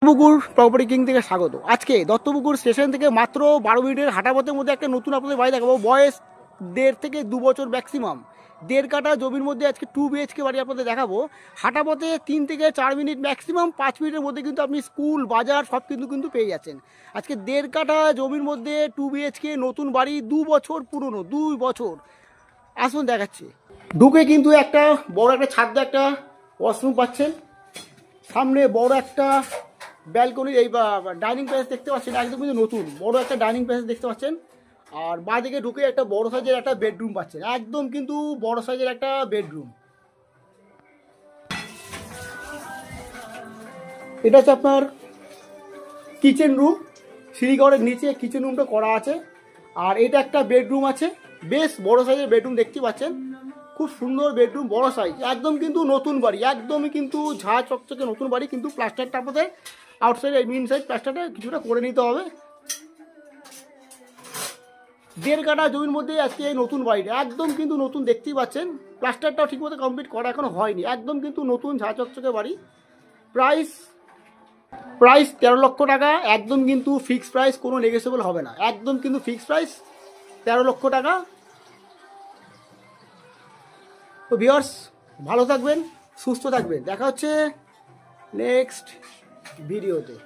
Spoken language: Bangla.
দত্তপুকুর প্রপার্টি কিং থেকে স্বাগত। আজকে দত্তপুকুর স্টেশন থেকে মাত্র 12 মিনিটের হাঁটাপথের মধ্যে একটা নতুন আপনাদের বাড়ি দেখাবো। বয়স 1.5 থেকে 2 বছর ম্যাক্সিমাম, 1.5 কাঠা জমির মধ্যে আজকে 2 BHK বাড়ি আপনাদের দেখাবো। হাঁটাপথে 3 থেকে 4 মিনিট, ম্যাক্সিমাম 5 মিনিটের মধ্যে কিন্তু আপনি স্কুল, বাজার সব কিন্তু পেয়ে যাচ্ছেন। আজকে 1.5 কাঠা জমির মধ্যে 2 BHK নতুন বাড়ি, 2 বছর পুরনো, 2 বছর। আসুন দেখাচ্ছি। ঢুকে কিন্তু একটা বড় একটা ছাদ, একটা ওয়াশরুম পাচ্ছেন, সামনে বড় একটা ব্যালকনি, এই ডাইনিং প্যাসেজ দেখতে পাচ্ছেন, একদম কিন্তু নতুন বড় একটা ডাইনিং প্যাসেজ দেখতে পাচ্ছেন। আর বাঁদিকে ঢুকে একটা বড় সাইজের একটা বেডরুম পাচ্ছেন, একদম কিন্তু বড় সাইজের একটা বেডরুম। এটা হচ্ছে আপনার কিচেন রুম, সিঁড়িঘরের নিচে কিচেন রুমটা করা আছে। আর এটা একটা বেডরুম আছে, বেশ বড় সাইজের বেডরুম দেখতে পাচ্ছেন, খুব সুন্দর বেডরুম, বড় সাইজ, একদম কিন্তু নতুন বাড়ি, একদমই কিন্তু ঝাঁ চকচকে নতুন বাড়ি। কিন্তু প্লাস্টারটা আপনাদের আউটসাইড, এই মেন সাইড প্লাস্টারটা কিছুটা করে নিতে হবে। 1.5 কাঠা জমির মধ্যে আজকে এই নতুন বাড়িটা একদম কিন্তু নতুন দেখতেই পাচ্ছেন। প্লাস্টারটাও ঠিকমতো কমপ্লিট করা এখনো হয়নি, একদম কিন্তু নতুন ঝাঁ চকচকে বাড়ি। প্রাইস 13 লক্ষ টাকা, একদম কিন্তু ফিক্সড প্রাইস, কোনো নেগোসিয়েবল হবে না, একদম কিন্তু ফিক্সড প্রাইস 13 লক্ষ টাকা। তো ভিউয়ার্স, ভালো থাকবেন, সুস্থ থাকবেন, দেখা হচ্ছে নেক্সট ভিডিওতে।